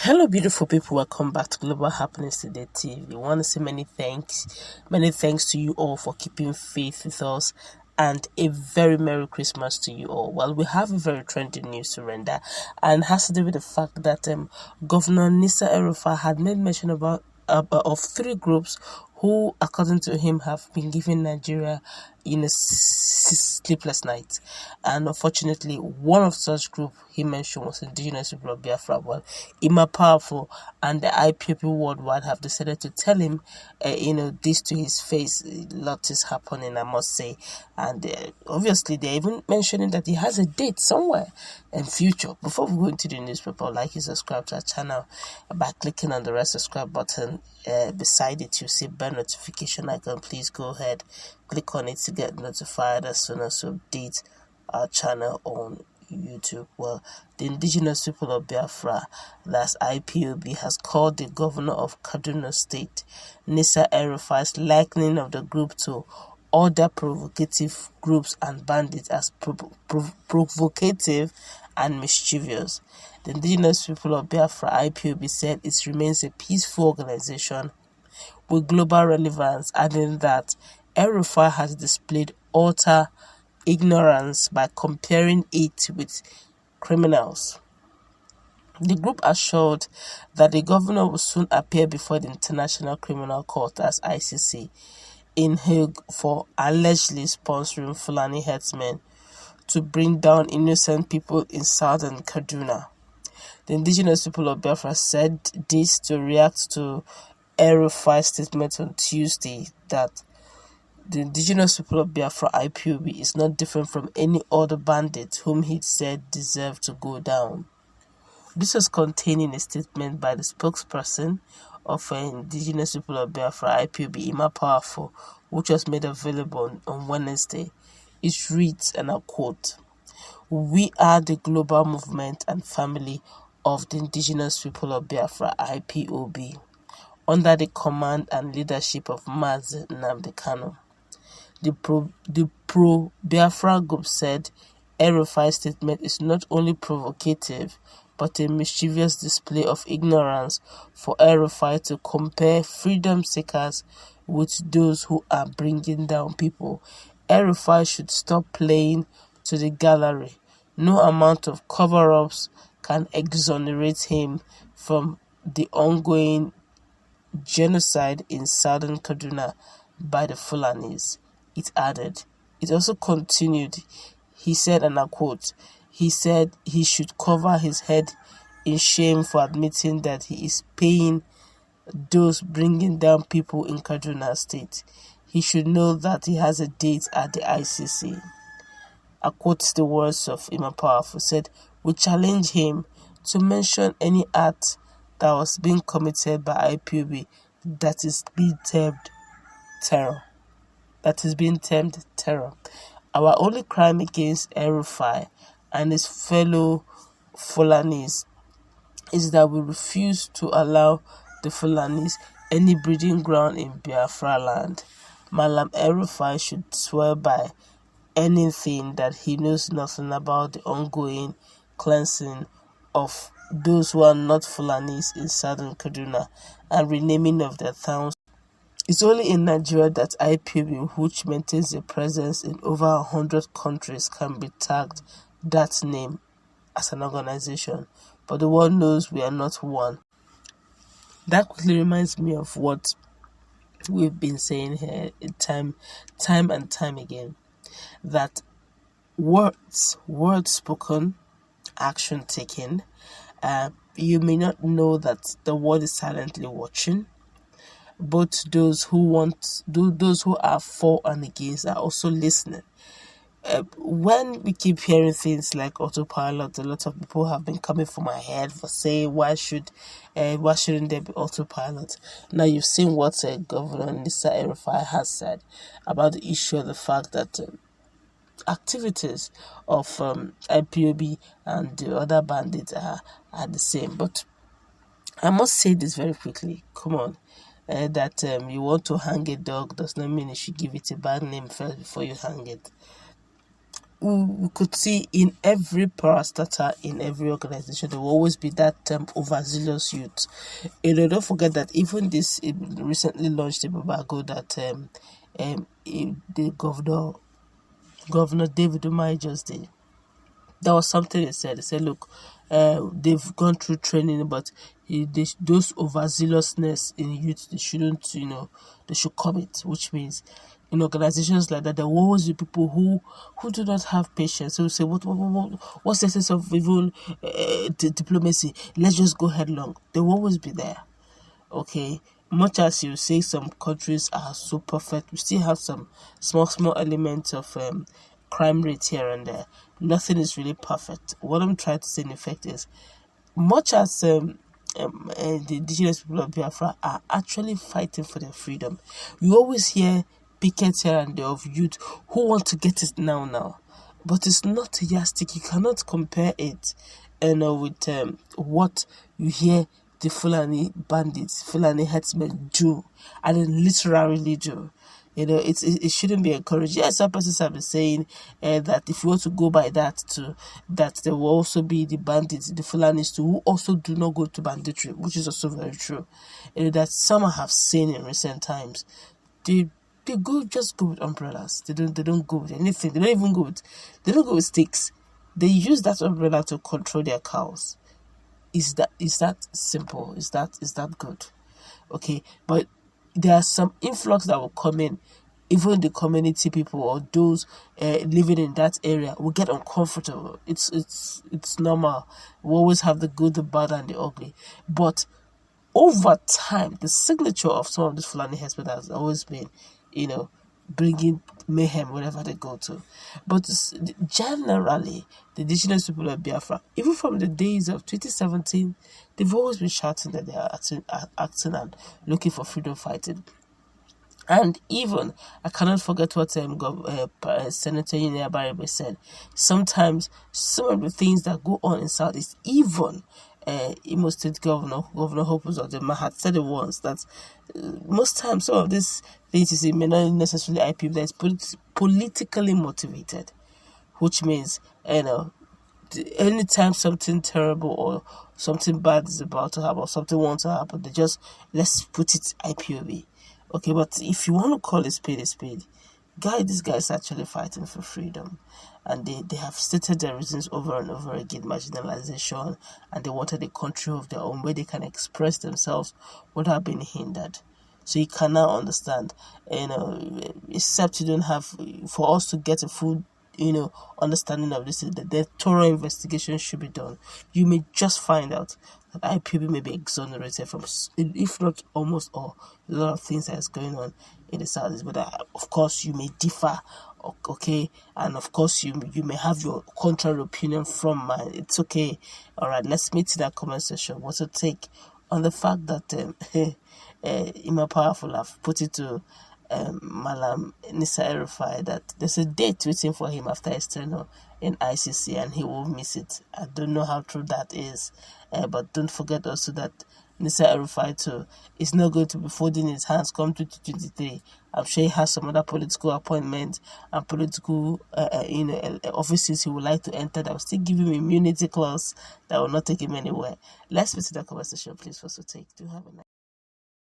Hello, beautiful people. Welcome back to Global Happiness Today TV. We want to say many thanks to you all for keeping faith with us, and a very Merry Christmas to you all. Well, we have a very trending news to render, and it has to do with the fact that Governor Rufai had made mention of three groups who, according to him, have been giving Nigeria a sleepless night. And unfortunately, one of such group he mentioned was indigenous people of Biafra. Well, Ima Powerful and the IPOB worldwide have decided to tell him, this to his face. A lot is happening, I must say. And obviously, they're even mentioning that he has a date somewhere in future. Before we go into the newspaper, like and subscribe to our channel by clicking on the red subscribe button. Beside it, you see bell notification icon. Please go ahead, click on it to get notified as soon as we update our channel on YouTube. Well, the indigenous people of Biafra, that's IPOB, has called the governor of Kaduna State, Nisa Rufai's likening of the group to other provocative groups and bandits as provocative and mischievous. The indigenous people of Biafra, IPOB, said it remains a peaceful organization with global relevance, adding that Rufai has displayed utter ignorance by comparing it with criminals. The group assured that the governor will soon appear before the International Criminal Court as ICC in Hague for allegedly sponsoring Fulani herdsmen to bring down innocent people in southern Kaduna. The indigenous people of Biafra said this to react to Rufai's statement on Tuesday that the indigenous people of Biafra, IPOB, is not different from any other bandit whom he said deserved to go down. This was contained in a statement by the spokesperson of indigenous people of Biafra, IPOB, Ima Powerful, which was made available on Wednesday. It reads, and I quote, "We are the global movement and family of the indigenous people of Biafra, IPOB, under the command and leadership of Mazi Nnamdi Kanu." The pro-Biafra group said Rufai's statement is not only provocative, but a mischievous display of ignorance for Rufai to compare freedom seekers with those who are bringing down people. Rufai should stop playing to the gallery. No amount of cover-ups can exonerate him from the ongoing genocide in southern Kaduna by the Fulanis. It added. It also continued. He said, and I quote, he said he should cover his head in shame for admitting that he is paying those bringing down people in Kaduna State. He should know that he has a date at the ICC. I quote the words of Ima Powerful, said, "We challenge him to mention any act that was being committed by IPOB that is being termed terror. Our only crime against Rufai and his fellow Fulanis is that we refuse to allow the Fulanis any breeding ground in Biafra land. Malam Rufai should swear by anything that he knows nothing about the ongoing cleansing of those who are not Fulanis in southern Kaduna and renaming of their towns. It's only in Nigeria that IPOB, which maintains a presence in over 100 countries, can be tagged that name as an organization. But the world knows we are not one." That quickly reminds me of what we've been saying here time and time again, that words spoken, action taken. You may not know that the world is silently watching. Both those who are for and against are also listening. When we keep hearing things like autopilot, a lot of people have been coming for my head for saying why shouldn't there be autopilot? Now you've seen what Governor Nisa Rufai has said about the issue of the fact that activities of IPOB and the other bandits are the same. But I must say this very quickly. Come on. That you want to hang a dog does not mean you should give it a bad name first before you hang it. we could see in every parastatal, in every organization, there will always be that overzealous youth. Don't forget that even this recently launched a ago that the governor David Umai just did. That was something he said. He said, look, they've gone through training, but those overzealousness in youth, they shouldn't, they should commit, which means in organizations like that, there will always be people who do not have patience. So say, what's the sense of even diplomacy? Let's just go headlong. They will always be there. Okay, much as you say some countries are so perfect, we still have some small elements of crime rate here and there. Nothing is really perfect. What I'm trying to say in effect is, much as the indigenous people of Biafra are actually fighting for their freedom, you always hear pickets here and there of youth who want to get it now. But it's not a yardstick. You cannot compare it with what you hear the Fulani bandits, Fulani headsmen do, and they literally do. It shouldn't be encouraged. Yes, some persons have been saying that if you want to go by that that there will also be the bandits, the Fulanis too, who also do not go to banditry, which is also very true. That some have seen in recent times. They just go with umbrellas. They don't go with anything. They don't go with sticks. They use that umbrella to control their cows. Is that simple? Is that good? Okay, but there are some influx that will come in. Even the community people or those living in that area will get uncomfortable. It's normal. We always have the good, the bad, and the ugly. But over time, the signature of some of these Fulani herdsmen has always been, bringing mayhem wherever they go to. But generally, the indigenous people of Biafra, even from the days of 2017, they've always been shouting that they are acting and looking for freedom fighting. And even, I cannot forget what Senator Niaja said. Sometimes some of the things that go on in Southeast, even Imo State Governor Hope Uzodinma had said it once, that most times some of these things you see may not necessarily IPB, that is politically motivated, which means, anytime something terrible or something bad is about to happen or something wants to happen, they just, let's put it IPOB. Okay, but if you want to call a spade, these guys are actually fighting for freedom. And they have stated their reasons over and over again: marginalization, and they wanted a country of their own where they can express themselves without being hindered. So you can now understand, except you don't have, for us to get a full, understanding of this, that the thorough investigation should be done. You may just find out that IPB may be exonerated from, if not almost all, a lot of things that is going on in the Southeast. But of course, you may differ, okay, and of course, you may have your contrary opinion from mine. It's okay. All right, let's meet in that comment section. What's your take on the fact that Ima Powerful have put it to Malam Rufai that there's a date waiting for him after his tenure in ICC and he will miss it. I don't know how true that is, but don't forget also that Rufai too is not going to be folding his hands come 2023. I'm sure he has some other political appointments and political offices he would like to enter that will still give him immunity clause that will not take him anywhere. Let's visit the conversation, please, for so take. Do have a nice